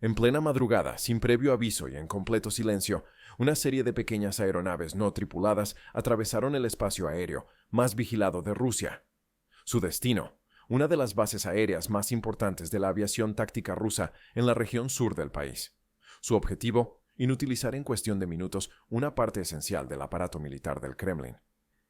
En plena madrugada, sin previo aviso y en completo silencio, una serie de pequeñas aeronaves no tripuladas atravesaron el espacio aéreo más vigilado de Rusia. Su destino, una de las bases aéreas más importantes de la aviación táctica rusa en la región sur del país. Su objetivo, inutilizar en cuestión de minutos una parte esencial del aparato militar del Kremlin.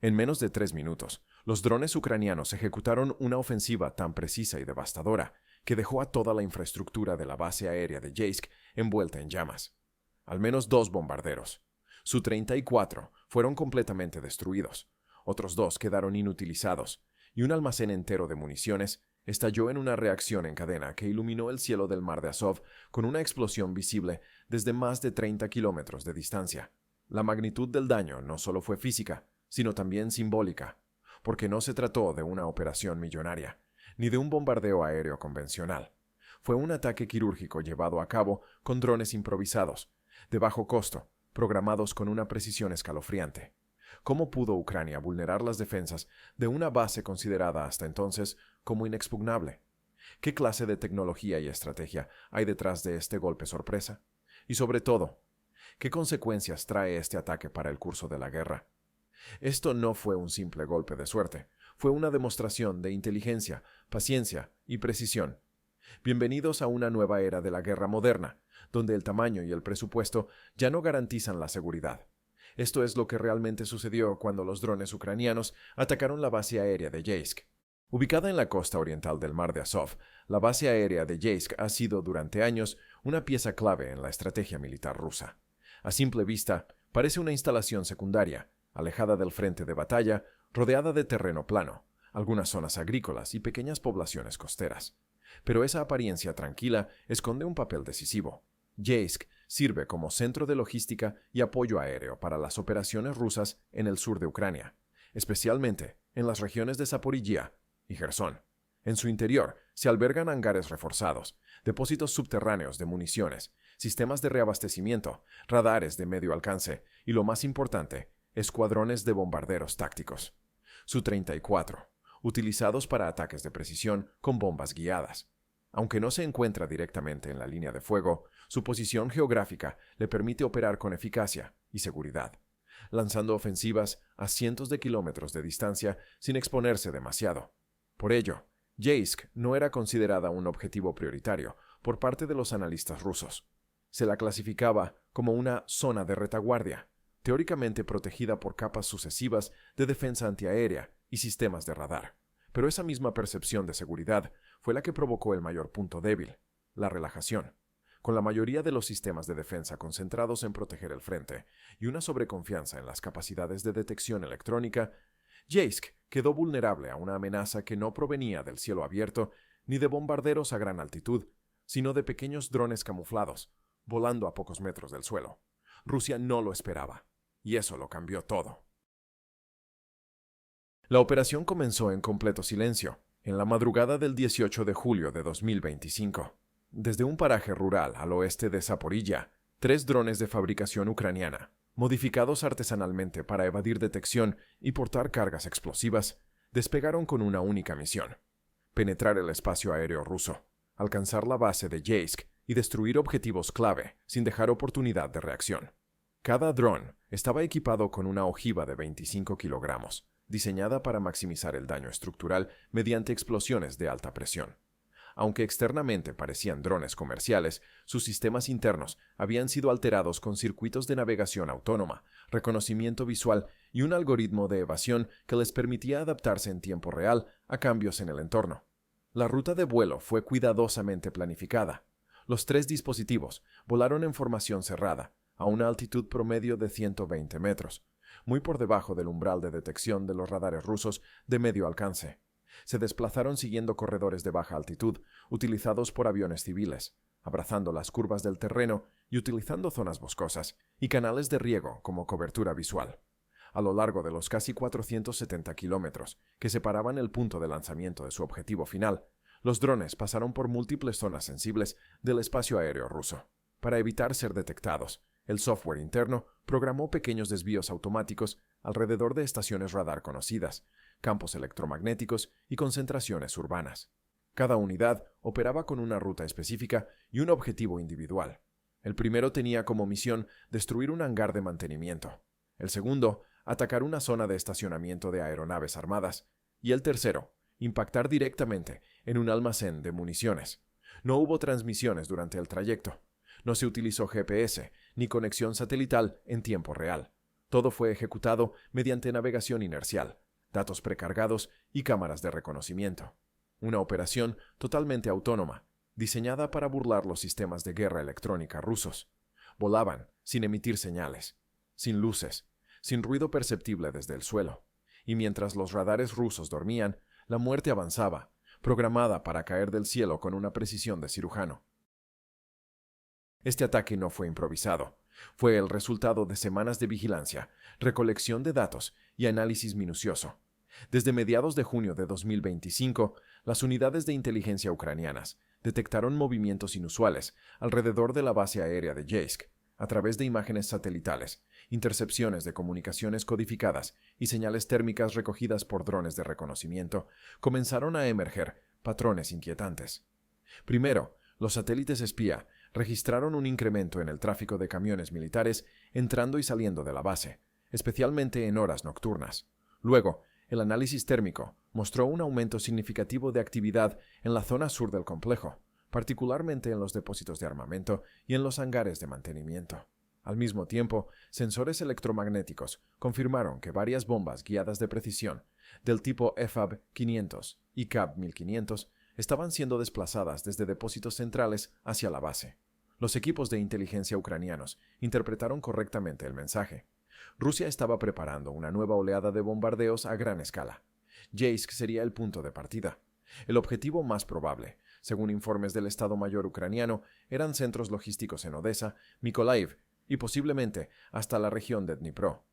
En menos de 3 minutos, los drones ucranianos ejecutaron una ofensiva tan precisa y devastadora que dejó a toda la infraestructura de la base aérea de Yeisk envuelta en llamas. Al menos 2 bombarderos, Su-34, fueron completamente destruidos. Otros 2 quedaron inutilizados, y un almacén entero de municiones estalló en una reacción en cadena que iluminó el cielo del mar de Azov con una explosión visible desde más de 30 kilómetros de distancia. La magnitud del daño no solo fue física, sino también simbólica, porque no se trató de una operación millonaria, ni de un bombardeo aéreo convencional. Fue un ataque quirúrgico llevado a cabo con drones improvisados, de bajo costo, programados con una precisión escalofriante. ¿Cómo pudo Ucrania vulnerar las defensas de una base considerada hasta entonces como inexpugnable? ¿Qué clase de tecnología y estrategia hay detrás de este golpe sorpresa? Y sobre todo, ¿qué consecuencias trae este ataque para el curso de la guerra? Esto no fue un simple golpe de suerte, fue una demostración de inteligencia, paciencia y precisión. Bienvenidos a una nueva era de la guerra moderna, donde el tamaño y el presupuesto ya no garantizan la seguridad. Esto es lo que realmente sucedió cuando los drones ucranianos atacaron la base aérea de Yeisk. Ubicada en la costa oriental del mar de Azov, la base aérea de Yeisk ha sido durante años una pieza clave en la estrategia militar rusa. A simple vista, parece una instalación secundaria, alejada del frente de batalla, rodeada de terreno plano, algunas zonas agrícolas y pequeñas poblaciones costeras. Pero esa apariencia tranquila esconde un papel decisivo. Yeisk sirve como centro de logística y apoyo aéreo para las operaciones rusas en el sur de Ucrania, especialmente en las regiones de Zaporizhia y Jersón. En su interior se albergan hangares reforzados, depósitos subterráneos de municiones, sistemas de reabastecimiento, radares de medio alcance y, lo más importante, escuadrones de bombarderos tácticos. Su-34, utilizados para ataques de precisión con bombas guiadas. Aunque no se encuentra directamente en la línea de fuego, su posición geográfica le permite operar con eficacia y seguridad, lanzando ofensivas a cientos de kilómetros de distancia sin exponerse demasiado. Por ello, Yeisk no era considerada un objetivo prioritario por parte de los analistas rusos. Se la clasificaba como una zona de retaguardia, teóricamente protegida por capas sucesivas de defensa antiaérea y sistemas de radar. Pero esa misma percepción de seguridad fue la que provocó el mayor punto débil, la relajación. Con la mayoría de los sistemas de defensa concentrados en proteger el frente y una sobreconfianza en las capacidades de detección electrónica, Yeisk quedó vulnerable a una amenaza que no provenía del cielo abierto ni de bombarderos a gran altitud, sino de pequeños drones camuflados, volando a pocos metros del suelo. Rusia no lo esperaba, y eso lo cambió todo. La operación comenzó en completo silencio, en la madrugada del 18 de julio de 2025. Desde un paraje rural al oeste de Zaporizhia, 3 drones de fabricación ucraniana, modificados artesanalmente para evadir detección y portar cargas explosivas, despegaron con una única misión: penetrar el espacio aéreo ruso, alcanzar la base de Yeisk y destruir objetivos clave sin dejar oportunidad de reacción. Cada dron estaba equipado con una ojiva de 25 kilogramos, diseñada para maximizar el daño estructural mediante explosiones de alta presión. Aunque externamente parecían drones comerciales, sus sistemas internos habían sido alterados con circuitos de navegación autónoma, reconocimiento visual y un algoritmo de evasión que les permitía adaptarse en tiempo real a cambios en el entorno. La ruta de vuelo fue cuidadosamente planificada. Los 3 dispositivos volaron en formación cerrada, a una altitud promedio de 120 metros, muy por debajo del umbral de detección de los radares rusos de medio alcance. Se desplazaron siguiendo corredores de baja altitud, utilizados por aviones civiles, abrazando las curvas del terreno y utilizando zonas boscosas y canales de riego como cobertura visual. A lo largo de los casi 470 kilómetros que separaban el punto de lanzamiento de su objetivo final, los drones pasaron por múltiples zonas sensibles del espacio aéreo ruso. Para evitar ser detectados, el software interno programó pequeños desvíos automáticos alrededor de estaciones radar conocidas, campos electromagnéticos y concentraciones urbanas. Cada unidad operaba con una ruta específica y un objetivo individual. El primero tenía como misión destruir un hangar de mantenimiento. El segundo, atacar una zona de estacionamiento de aeronaves armadas. Y el tercero, impactar directamente en un almacén de municiones. No hubo transmisiones durante el trayecto. No se utilizó GPS ni conexión satelital en tiempo real. Todo fue ejecutado mediante navegación inercial, datos precargados y cámaras de reconocimiento. Una operación totalmente autónoma, diseñada para burlar los sistemas de guerra electrónica rusos. Volaban sin emitir señales, sin luces, sin ruido perceptible desde el suelo. Y mientras los radares rusos dormían, la muerte avanzaba, programada para caer del cielo con una precisión de cirujano. Este ataque no fue improvisado. Fue el resultado de semanas de vigilancia, recolección de datos y análisis minucioso. Desde mediados de junio de 2025, las unidades de inteligencia ucranianas detectaron movimientos inusuales alrededor de la base aérea de Yeisk, a través de imágenes satelitales, intercepciones de comunicaciones codificadas y señales térmicas recogidas por drones de reconocimiento. Comenzaron a emerger patrones inquietantes. Primero, los satélites espía registraron un incremento en el tráfico de camiones militares entrando y saliendo de la base, especialmente en horas nocturnas. Luego, el análisis térmico mostró un aumento significativo de actividad en la zona sur del complejo, particularmente en los depósitos de armamento y en los hangares de mantenimiento. Al mismo tiempo, sensores electromagnéticos confirmaron que varias bombas guiadas de precisión del tipo EFAB-500 y CAB-1500 estaban siendo desplazadas desde depósitos centrales hacia la base. Los equipos de inteligencia ucranianos interpretaron correctamente el mensaje. Rusia estaba preparando una nueva oleada de bombardeos a gran escala. Yeisk sería el punto de partida. El objetivo más probable, según informes del Estado Mayor ucraniano, eran centros logísticos en Odessa, Mykolaiv y posiblemente hasta la región de Dnipro.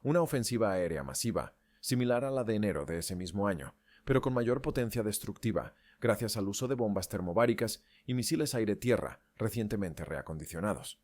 Una ofensiva aérea masiva, similar a la de enero de ese mismo año, pero con mayor potencia destructiva, gracias al uso de bombas termobáricas y misiles aire-tierra recientemente reacondicionados.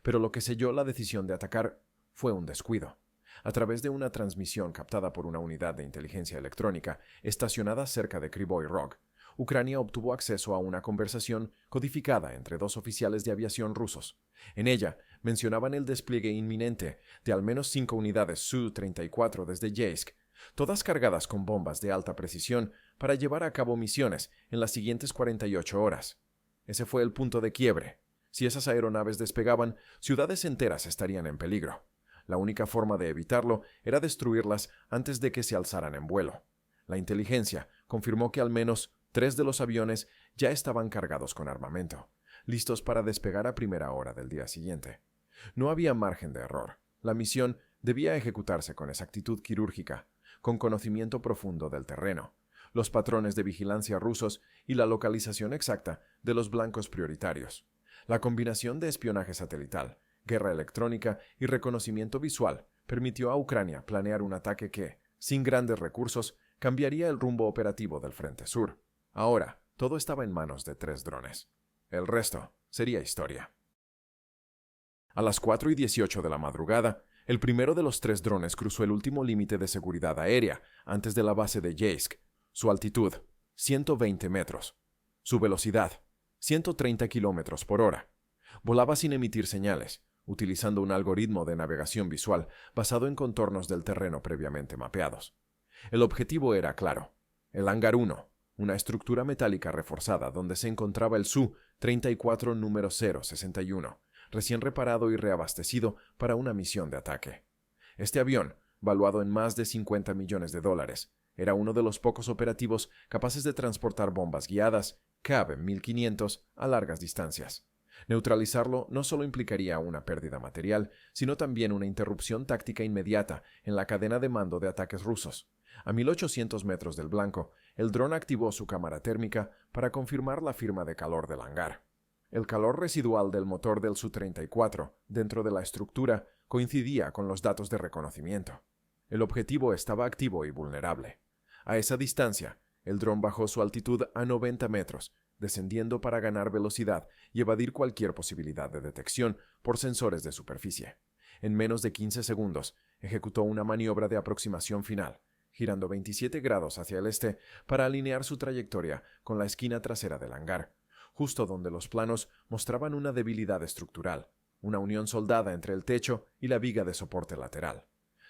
Pero lo que selló la decisión de atacar fue un descuido. A través de una transmisión captada por una unidad de inteligencia electrónica estacionada cerca de Kryvyi Rog, Ucrania obtuvo acceso a una conversación codificada entre dos oficiales de aviación rusos. En ella mencionaban el despliegue inminente de al menos 5 unidades Su-34 desde Yeisk, todas cargadas con bombas de alta precisión para llevar a cabo misiones en las siguientes 48 horas. Ese fue el punto de quiebre. Si esas aeronaves despegaban, ciudades enteras estarían en peligro. La única forma de evitarlo era destruirlas antes de que se alzaran en vuelo. La inteligencia confirmó que al menos 3 de los aviones ya estaban cargados con armamento, listos para despegar a primera hora del día siguiente. No había margen de error. La misión debía ejecutarse con exactitud quirúrgica, con conocimiento profundo del terreno, los patrones de vigilancia rusos y la localización exacta de los blancos prioritarios. La combinación de espionaje satelital, guerra electrónica y reconocimiento visual permitió a Ucrania planear un ataque que, sin grandes recursos, cambiaría el rumbo operativo del Frente Sur. Ahora, todo estaba en manos de 3 drones. El resto sería historia. A las 4:18 de la madrugada, el primero de los 3 drones cruzó el último límite de seguridad aérea antes de la base de Yeisk. Su altitud, 120 metros. Su velocidad, 130 kilómetros por hora. Volaba sin emitir señales, utilizando un algoritmo de navegación visual basado en contornos del terreno previamente mapeados. El objetivo era claro: el Hangar 1, una estructura metálica reforzada donde se encontraba el Su-34 número 061, recién reparado y reabastecido para una misión de ataque. Este avión, valuado en más de $50 millones, era uno de los pocos operativos capaces de transportar bombas guiadas CAB-1500 a largas distancias. Neutralizarlo no solo implicaría una pérdida material, sino también una interrupción táctica inmediata en la cadena de mando de ataques rusos. A 1800 metros del blanco, el dron activó su cámara térmica para confirmar la firma de calor del hangar. El calor residual del motor del Su-34 dentro de la estructura coincidía con los datos de reconocimiento. El objetivo estaba activo y vulnerable. A esa distancia, el dron bajó su altitud a 90 metros, descendiendo para ganar velocidad y evadir cualquier posibilidad de detección por sensores de superficie. En menos de 15 segundos, ejecutó una maniobra de aproximación final, girando 27 grados hacia el este para alinear su trayectoria con la esquina trasera del hangar, justo donde los planos mostraban una debilidad estructural, una unión soldada entre el techo y la viga de soporte lateral.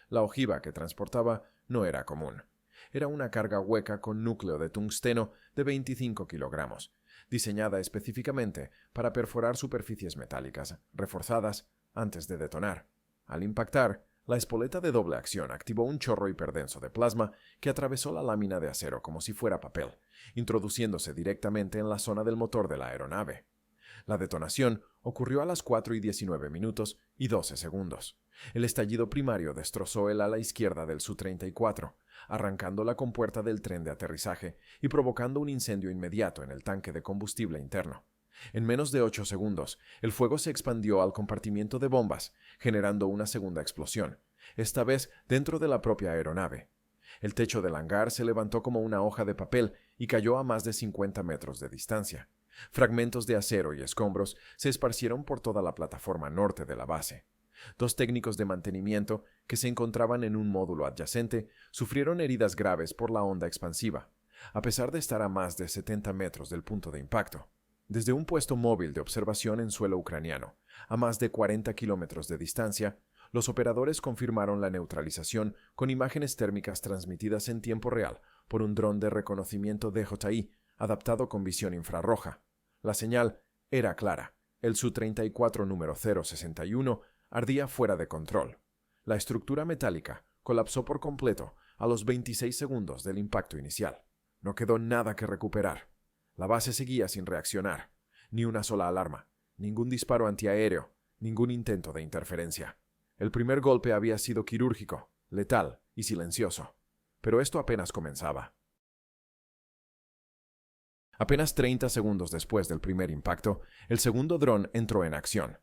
La ojiva que transportaba no era común. Era una carga hueca con núcleo de tungsteno de 25 kilogramos, diseñada específicamente para perforar superficies metálicas, reforzadas antes de detonar. Al impactar, la espoleta de doble acción activó un chorro hiperdenso de plasma que atravesó la lámina de acero como si fuera papel, introduciéndose directamente en la zona del motor de la aeronave. La detonación ocurrió a las 4:19 minutos y 12 segundos. El estallido primario destrozó el ala izquierda del Su-34, arrancando la compuerta del tren de aterrizaje y provocando un incendio inmediato en el tanque de combustible interno. En menos de 8 segundos, el fuego se expandió al compartimiento de bombas, generando una segunda explosión, esta vez dentro de la propia aeronave. El techo del hangar se levantó como una hoja de papel y cayó a más de 50 metros de distancia. Fragmentos de acero y escombros se esparcieron por toda la plataforma norte de la base. 2 técnicos de mantenimiento, que se encontraban en un módulo adyacente, sufrieron heridas graves por la onda expansiva, a pesar de estar a más de 70 metros del punto de impacto. Desde un puesto móvil de observación en suelo ucraniano, a más de 40 kilómetros de distancia, los operadores confirmaron la neutralización con imágenes térmicas transmitidas en tiempo real por un dron de reconocimiento DJI adaptado con visión infrarroja. La señal era clara. El Su-34 número 061 ardía fuera de control. La estructura metálica colapsó por completo a los 26 segundos del impacto inicial. No quedó nada que recuperar. La base seguía sin reaccionar. Ni una sola alarma, ningún disparo antiaéreo, ningún intento de interferencia. El primer golpe había sido quirúrgico, letal y silencioso. Pero esto apenas comenzaba. Apenas 30 segundos después del primer impacto, el segundo dron entró en acción.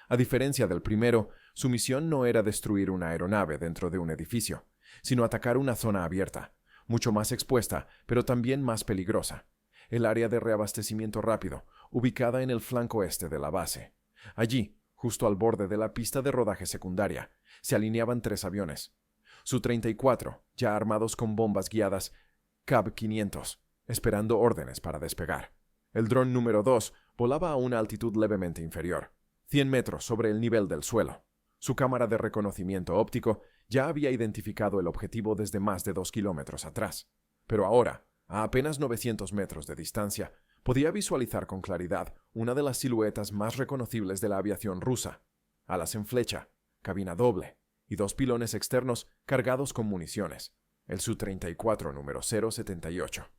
A diferencia del primero, su misión no era destruir una aeronave dentro de un edificio, sino atacar una zona abierta, mucho más expuesta, pero también más peligrosa. El área de reabastecimiento rápido, ubicada en el flanco este de la base. Allí, justo al borde de la pista de rodaje secundaria, se alineaban 3 aviones. Su-34, ya armados con bombas guiadas CAB-500, esperando órdenes para despegar. El dron número 2 volaba a una altitud levemente inferior, 100 metros sobre el nivel del suelo. Su cámara de reconocimiento óptico ya había identificado el objetivo desde más de 2 kilómetros atrás. Pero ahora, a apenas 900 metros de distancia, podía visualizar con claridad una de las siluetas más reconocibles de la aviación rusa: alas en flecha, cabina doble y 2 pilones externos cargados con municiones. El Su-34 número 078.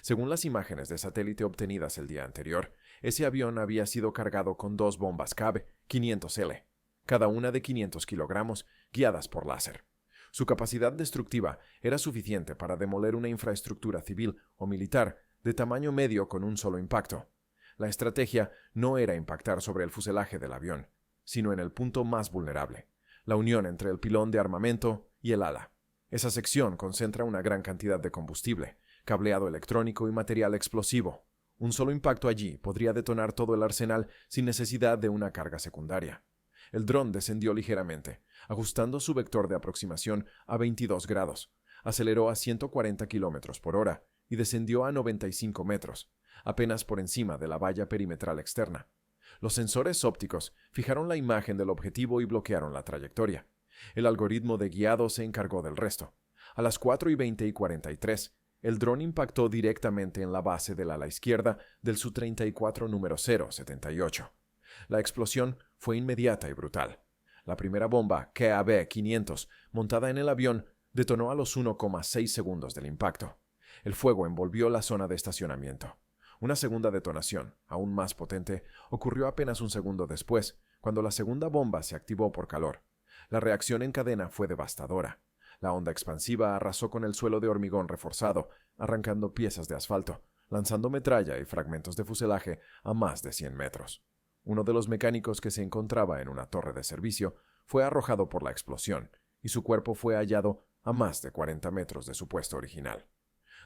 Según las imágenes de satélite obtenidas el día anterior, ese avión había sido cargado con 2 bombas CAB-500L, cada una de 500 kilogramos, guiadas por láser. Su capacidad destructiva era suficiente para demoler una infraestructura civil o militar de tamaño medio con un solo impacto. La estrategia no era impactar sobre el fuselaje del avión, sino en el punto más vulnerable, la unión entre el pilón de armamento y el ala. Esa sección concentra una gran cantidad de combustible, cableado electrónico y material explosivo. Un solo impacto allí podría detonar todo el arsenal sin necesidad de una carga secundaria. El dron descendió ligeramente, ajustando su vector de aproximación a 22 grados, aceleró a 140 kilómetros por hora y descendió a 95 metros, apenas por encima de la valla perimetral externa. Los sensores ópticos fijaron la imagen del objetivo y bloquearon la trayectoria. El algoritmo de guiado se encargó del resto. A las 4:20:43, el dron impactó directamente en la base del ala izquierda del Su-34 número 078. La explosión fue inmediata y brutal. La primera bomba, KAB-500, montada en el avión, detonó a los 1,6 segundos del impacto. El fuego envolvió la zona de estacionamiento. Una segunda detonación, aún más potente, ocurrió apenas un segundo después, cuando la segunda bomba se activó por calor. La reacción en cadena fue devastadora. La onda expansiva arrasó con el suelo de hormigón reforzado, arrancando piezas de asfalto, lanzando metralla y fragmentos de fuselaje a más de 100 metros. Uno de los mecánicos que se encontraba en una torre de servicio fue arrojado por la explosión y su cuerpo fue hallado a más de 40 metros de su puesto original.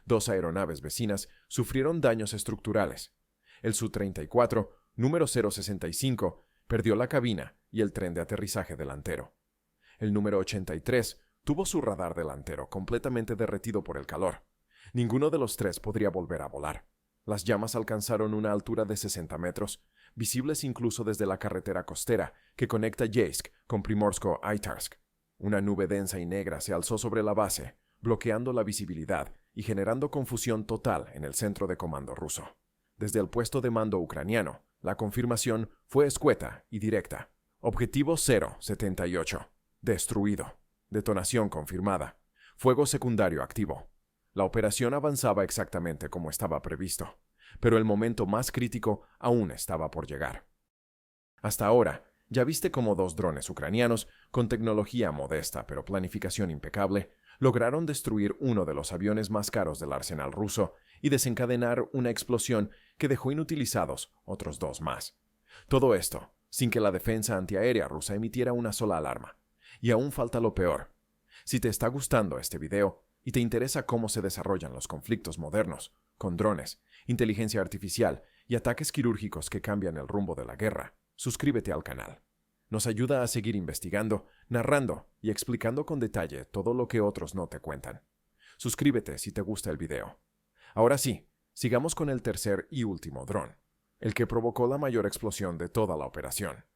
2 aeronaves vecinas sufrieron daños estructurales. El Su-34, número 065, perdió la cabina y el tren de aterrizaje delantero. El número 83 tuvo tuvo su radar delantero completamente derretido por el calor. Ninguno de los tres podría volver a volar. Las llamas alcanzaron una altura de 60 metros, visibles incluso desde la carretera costera que conecta Yeisk con Primorsko-Ajtarsk. Una nube densa y negra se alzó sobre la base, bloqueando la visibilidad y generando confusión total en el centro de comando ruso. Desde el puesto de mando ucraniano, la confirmación fue escueta y directa. Objetivo 078. Destruido. Detonación confirmada. Fuego secundario activo. La operación avanzaba exactamente como estaba previsto, pero el momento más crítico aún estaba por llegar. Hasta ahora, ya viste cómo dos drones ucranianos, con tecnología modesta pero planificación impecable, lograron destruir uno de los aviones más caros del arsenal ruso y desencadenar una explosión que dejó inutilizados otros dos más. Todo esto, sin que la defensa antiaérea rusa emitiera una sola alarma. Y aún falta lo peor. Si te está gustando este video y te interesa cómo se desarrollan los conflictos modernos, con drones, inteligencia artificial y ataques quirúrgicos que cambian el rumbo de la guerra, suscríbete al canal. Nos ayuda a seguir investigando, narrando y explicando con detalle todo lo que otros no te cuentan. Suscríbete si te gusta el video. Ahora sí, sigamos con el tercer y último dron, el que provocó la mayor explosión de toda la operación.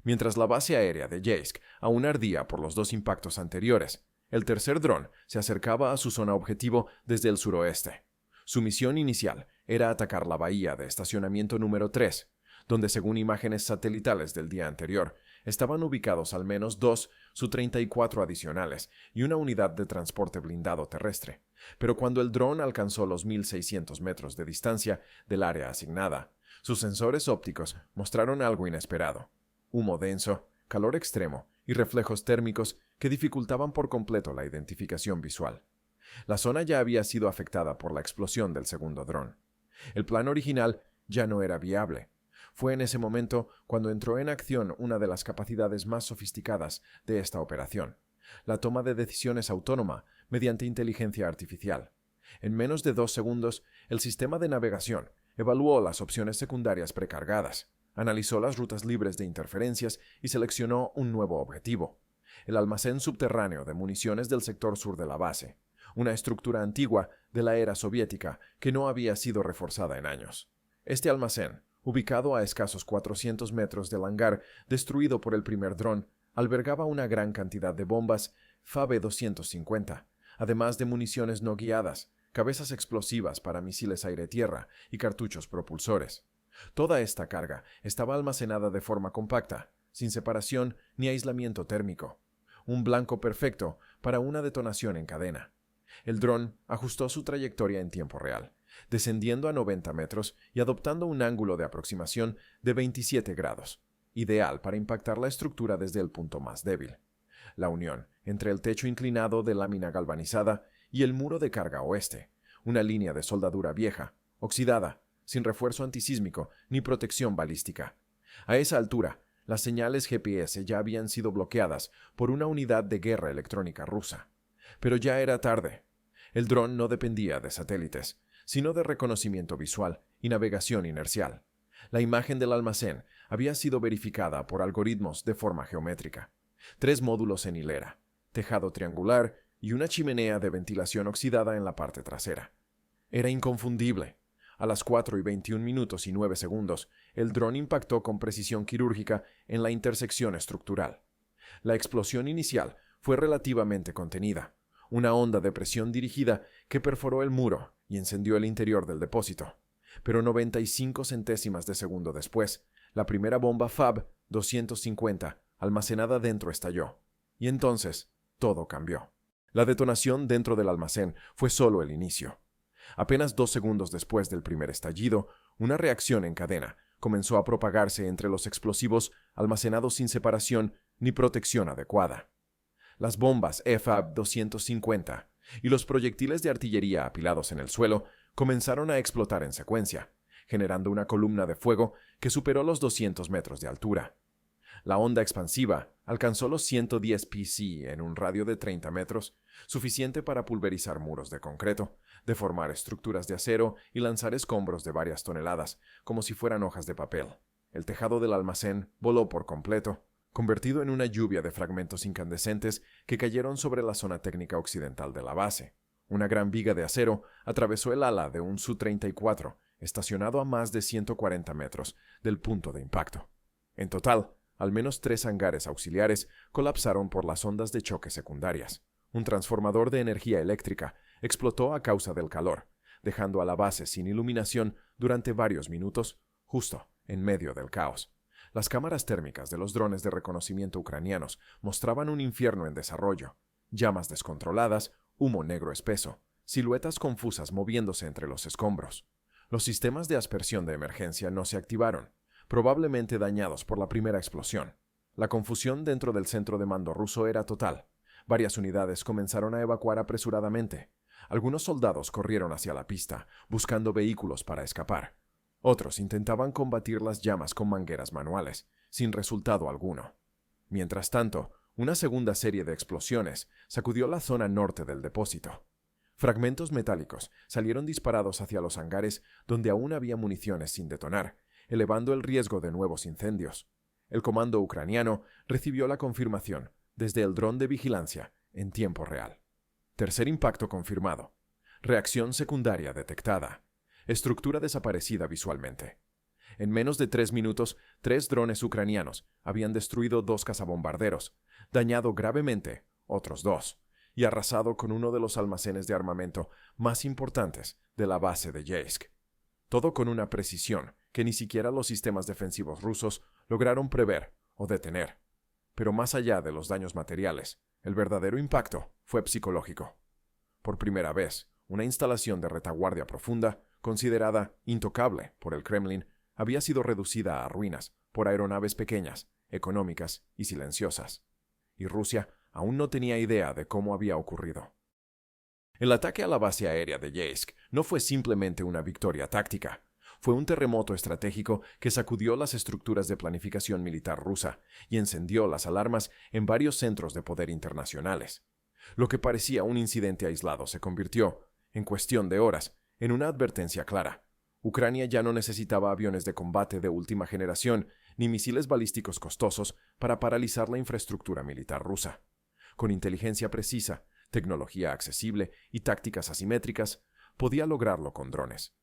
Mientras la base aérea de Yeisk aún ardía por los dos impactos anteriores, el tercer dron se acercaba a su zona objetivo desde el suroeste. Su misión inicial era atacar la bahía de estacionamiento número 3, donde según imágenes satelitales del día anterior, estaban ubicados al menos dos Su-34 adicionales y una unidad de transporte blindado terrestre. Pero cuando el dron alcanzó los 1.600 metros de distancia del área asignada, sus sensores ópticos mostraron algo inesperado: humo denso, calor extremo y reflejos térmicos que dificultaban por completo la identificación visual. La zona ya había sido afectada por la explosión del segundo dron. El plan original ya no era viable. Fue en ese momento cuando entró en acción una de las capacidades más sofisticadas de esta operación: la toma de decisiones autónoma mediante inteligencia artificial. En menos de 2 segundos, el sistema de navegación evaluó las opciones secundarias precargadas, analizó las rutas libres de interferencias y seleccionó un nuevo objetivo: el almacén subterráneo de municiones del sector sur de la base, una estructura antigua de la era soviética que no había sido reforzada en años. Este almacén, ubicado a escasos 400 metros del hangar destruido por el primer dron, albergaba una gran cantidad de bombas FAB-250, además de municiones no guiadas, cabezas explosivas para misiles aire-tierra y cartuchos propulsores. Toda esta carga estaba almacenada de forma compacta, sin separación ni aislamiento térmico. Un blanco perfecto para una detonación en cadena. El dron ajustó su trayectoria en tiempo real, descendiendo a 90 metros y adoptando un ángulo de aproximación de 27 grados, ideal para impactar la estructura desde el punto más débil: la unión entre el techo inclinado de lámina galvanizada y el muro de carga oeste, una línea de soldadura vieja, oxidada, sin refuerzo antisísmico ni protección balística. A esa altura, las señales GPS ya habían sido bloqueadas por una unidad de guerra electrónica rusa. Pero ya era tarde. El dron no dependía de satélites, sino de reconocimiento visual y navegación inercial. La imagen del almacén había sido verificada por algoritmos de forma geométrica. 3 módulos en hilera, tejado triangular y una chimenea de ventilación oxidada en la parte trasera. Era inconfundible. A las 4:21 minutos y 9 segundos, el dron impactó con precisión quirúrgica en la intersección estructural. La explosión inicial fue relativamente contenida, una onda de presión dirigida que perforó el muro y encendió el interior del depósito. Pero 95 centésimas de segundo después, la primera bomba FAB-250 almacenada dentro estalló. Y entonces, todo cambió. La detonación dentro del almacén fue solo el inicio. Apenas 2 segundos después del primer estallido, una reacción en cadena comenzó a propagarse entre los explosivos almacenados sin separación ni protección adecuada. Las bombas FAB-250 y los proyectiles de artillería apilados en el suelo comenzaron a explotar en secuencia, generando una columna de fuego que superó los 200 metros de altura. La onda expansiva alcanzó los 110 psi en un radio de 30 metros, suficiente para pulverizar muros de concreto, deformar estructuras de acero y lanzar escombros de varias toneladas, como si fueran hojas de papel. El tejado del almacén voló por completo, convertido en una lluvia de fragmentos incandescentes que cayeron sobre la zona técnica occidental de la base. Una gran viga de acero atravesó el ala de un Su-34, estacionado a más de 140 metros del punto de impacto. En total, al menos 3 hangares auxiliares colapsaron por las ondas de choque secundarias. Un transformador de energía eléctrica explotó a causa del calor, dejando a la base sin iluminación durante varios minutos, justo en medio del caos. Las cámaras térmicas de los drones de reconocimiento ucranianos mostraban un infierno en desarrollo: llamas descontroladas, humo negro espeso, siluetas confusas moviéndose entre los escombros. Los sistemas de aspersión de emergencia no se activaron, probablemente dañados por la primera explosión. La confusión dentro del centro de mando ruso era total. Varias unidades comenzaron a evacuar apresuradamente. Algunos soldados corrieron hacia la pista, buscando vehículos para escapar. Otros intentaban combatir las llamas con mangueras manuales, sin resultado alguno. Mientras tanto, una segunda serie de explosiones sacudió la zona norte del depósito. Fragmentos metálicos salieron disparados hacia los hangares donde aún había municiones sin detonar, elevando el riesgo de nuevos incendios. El comando ucraniano recibió la confirmación desde el dron de vigilancia en tiempo real. Tercer impacto confirmado. Reacción secundaria detectada. Estructura desaparecida visualmente. En menos de 3 minutos, 3 drones ucranianos habían destruido 2 cazabombarderos, dañado gravemente otros 2, y arrasado con uno de los almacenes de armamento más importantes de la base de Yeisk. Todo con una precisión que ni siquiera los sistemas defensivos rusos lograron prever o detener. Pero más allá de los daños materiales, el verdadero impacto fue psicológico. Por primera vez, una instalación de retaguardia profunda, considerada intocable por el Kremlin, había sido reducida a ruinas por aeronaves pequeñas, económicas y silenciosas. Y Rusia aún no tenía idea de cómo había ocurrido. El ataque a la base aérea de Yeisk no fue simplemente una victoria táctica. Fue un terremoto estratégico que sacudió las estructuras de planificación militar rusa y encendió las alarmas en varios centros de poder internacionales. Lo que parecía un incidente aislado se convirtió, en cuestión de horas, en una advertencia clara. Ucrania ya no necesitaba aviones de combate de última generación ni misiles balísticos costosos para paralizar la infraestructura militar rusa. Con inteligencia precisa, tecnología accesible y tácticas asimétricas, podía lograrlo con drones.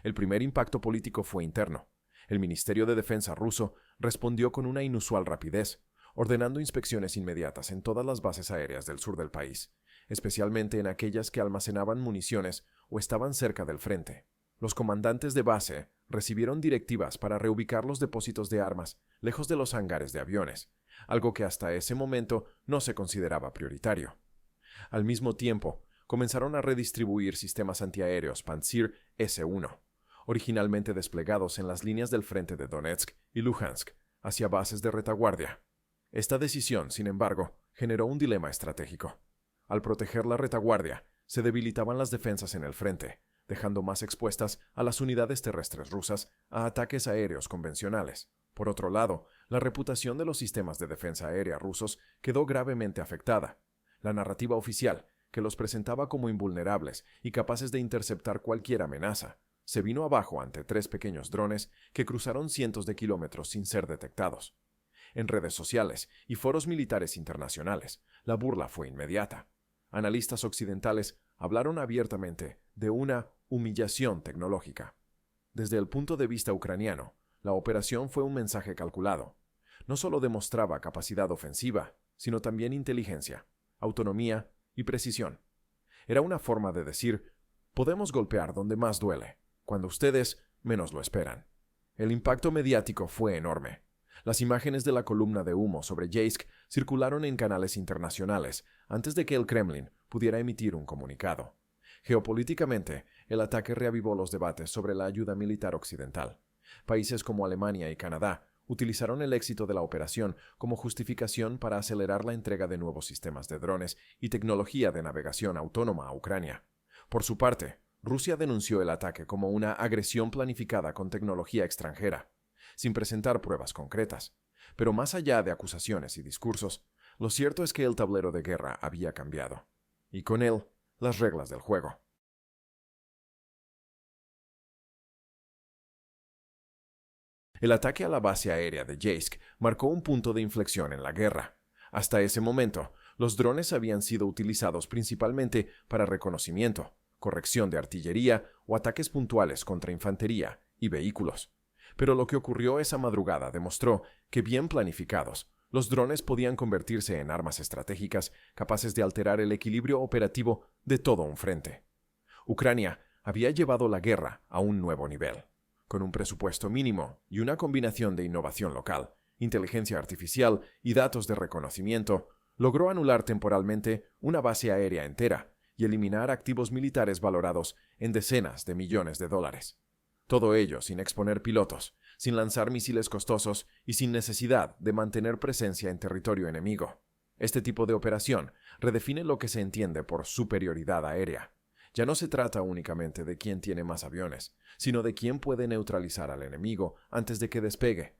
El primer impacto político fue interno. El Ministerio de Defensa ruso respondió con una inusual rapidez, ordenando inspecciones inmediatas en todas las bases aéreas del sur del país, especialmente en aquellas que almacenaban municiones o estaban cerca del frente. Los comandantes de base recibieron directivas para reubicar los depósitos de armas lejos de los hangares de aviones, algo que hasta ese momento no se consideraba prioritario. Al mismo tiempo, comenzaron a redistribuir sistemas antiaéreos Pantsir S-1, originalmente desplegados en las líneas del frente de Donetsk y Luhansk, hacia bases de retaguardia. Esta decisión, sin embargo, generó un dilema estratégico. Al proteger la retaguardia, se debilitaban las defensas en el frente, dejando más expuestas a las unidades terrestres rusas a ataques aéreos convencionales. Por otro lado, la reputación de los sistemas de defensa aérea rusos quedó gravemente afectada. La narrativa oficial, que los presentaba como invulnerables y capaces de interceptar cualquier amenaza, se vino abajo ante 3 pequeños drones que cruzaron cientos de kilómetros sin ser detectados. En redes sociales y foros militares internacionales, la burla fue inmediata. Analistas occidentales hablaron abiertamente de una humillación tecnológica. Desde el punto de vista ucraniano, la operación fue un mensaje calculado. No solo demostraba capacidad ofensiva, sino también inteligencia, autonomía y precisión. Era una forma de decir: podemos golpear donde más duele, cuando ustedes menos lo esperan. El impacto mediático fue enorme. Las imágenes de la columna de humo sobre Yeisk circularon en canales internacionales antes de que el Kremlin pudiera emitir un comunicado. Geopolíticamente, el ataque reavivó los debates sobre la ayuda militar occidental. Países como Alemania y Canadá utilizaron el éxito de la operación como justificación para acelerar la entrega de nuevos sistemas de drones y tecnología de navegación autónoma a Ucrania. Por su parte, Rusia denunció el ataque como una agresión planificada con tecnología extranjera, sin presentar pruebas concretas. Pero más allá de acusaciones y discursos, lo cierto es que el tablero de guerra había cambiado, y con él, las reglas del juego. El ataque a la base aérea de Yeisk marcó un punto de inflexión en la guerra. Hasta ese momento, los drones habían sido utilizados principalmente para reconocimiento, corrección de artillería o ataques puntuales contra infantería y vehículos. Pero lo que ocurrió esa madrugada demostró que, bien planificados, los drones podían convertirse en armas estratégicas capaces de alterar el equilibrio operativo de todo un frente. Ucrania había llevado la guerra a un nuevo nivel. Con un presupuesto mínimo y una combinación de innovación local, inteligencia artificial y datos de reconocimiento, logró anular temporalmente una base aérea entera y eliminar activos militares valorados en decenas de millones de dólares. Todo ello sin exponer pilotos, sin lanzar misiles costosos y sin necesidad de mantener presencia en territorio enemigo. Este tipo de operación redefine lo que se entiende por superioridad aérea. Ya no se trata únicamente de quién tiene más aviones, sino de quién puede neutralizar al enemigo antes de que despegue.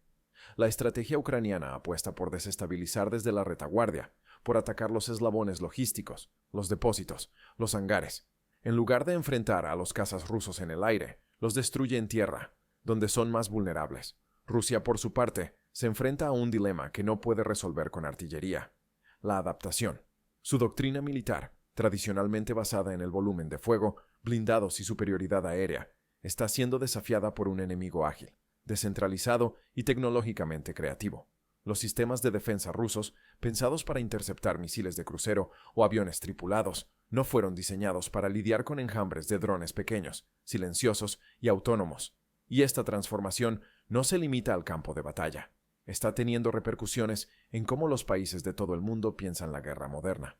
La estrategia ucraniana apuesta por desestabilizar desde la retaguardia, por atacar los eslabones logísticos, los depósitos, los hangares. En lugar de enfrentar a los cazas rusos en el aire, los destruye en tierra, donde son más vulnerables. Rusia, por su parte, se enfrenta a un dilema que no puede resolver con artillería: la adaptación. Su doctrina militar, tradicionalmente basada en el volumen de fuego, blindados y superioridad aérea, está siendo desafiada por un enemigo ágil, descentralizado y tecnológicamente creativo. Los sistemas de defensa rusos, pensados para interceptar misiles de crucero o aviones tripulados, no fueron diseñados para lidiar con enjambres de drones pequeños, silenciosos y autónomos. Y esta transformación no se limita al campo de batalla. Está teniendo repercusiones en cómo los países de todo el mundo piensan la guerra moderna.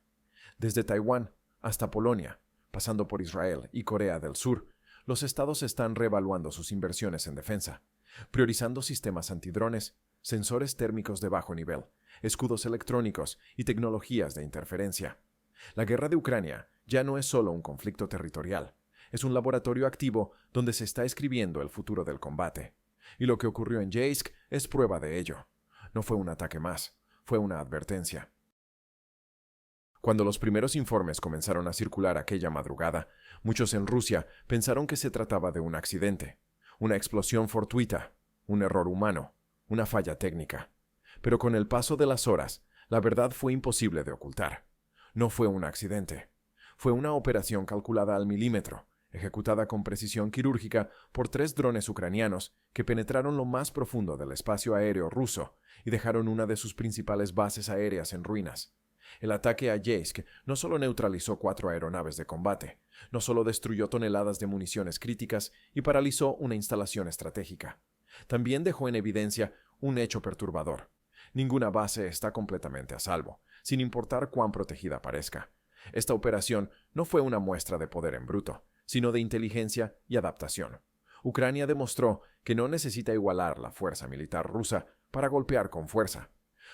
Desde Taiwán hasta Polonia, pasando por Israel y Corea del Sur, los estados están reevaluando sus inversiones en defensa, priorizando sistemas antidrones, sensores térmicos de bajo nivel, escudos electrónicos y tecnologías de interferencia. La guerra de Ucrania ya no es solo un conflicto territorial, es un laboratorio activo donde se está escribiendo el futuro del combate. Y lo que ocurrió en Yeisk es prueba de ello. No fue un ataque más, fue una advertencia. Cuando los primeros informes comenzaron a circular aquella madrugada, muchos en Rusia pensaron que se trataba de un accidente, una explosión fortuita, un error humano, una falla técnica. Pero con el paso de las horas, la verdad fue imposible de ocultar. No fue un accidente. Fue una operación calculada al milímetro, ejecutada con precisión quirúrgica por 3 drones ucranianos que penetraron lo más profundo del espacio aéreo ruso y dejaron una de sus principales bases aéreas en ruinas. El ataque a Yeisk no solo neutralizó 4 aeronaves de combate, no solo destruyó toneladas de municiones críticas y paralizó una instalación estratégica. También dejó en evidencia un hecho perturbador. Ninguna base está completamente a salvo, sin importar cuán protegida parezca. Esta operación no fue una muestra de poder en bruto, sino de inteligencia y adaptación. Ucrania demostró que no necesita igualar la fuerza militar rusa para golpear con fuerza.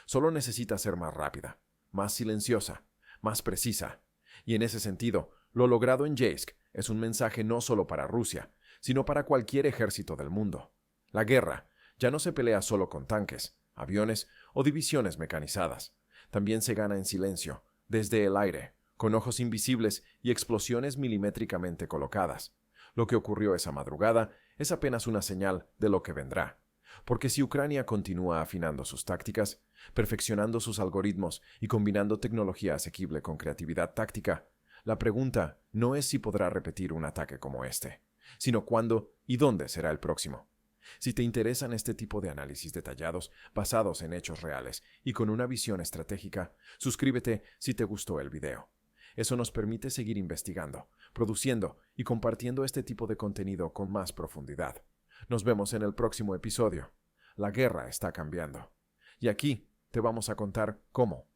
Solo necesita ser más rápida, más silenciosa, más precisa. Y en ese sentido, lo logrado en Yeisk es un mensaje no solo para Rusia, sino para cualquier ejército del mundo. La guerra ya no se pelea solo con tanques, aviones o divisiones mecanizadas. También se gana en silencio, desde el aire, con ojos invisibles y explosiones milimétricamente colocadas. Lo que ocurrió esa madrugada es apenas una señal de lo que vendrá. Porque si Ucrania continúa afinando sus tácticas, perfeccionando sus algoritmos y combinando tecnología asequible con creatividad táctica, la pregunta no es si podrá repetir un ataque como este, sino cuándo y dónde será el próximo. Si te interesan este tipo de análisis detallados, basados en hechos reales y con una visión estratégica, suscríbete si te gustó el video. Eso nos permite seguir investigando, produciendo y compartiendo este tipo de contenido con más profundidad. Nos vemos en el próximo episodio. La guerra está cambiando. Y aquí te vamos a contar cómo.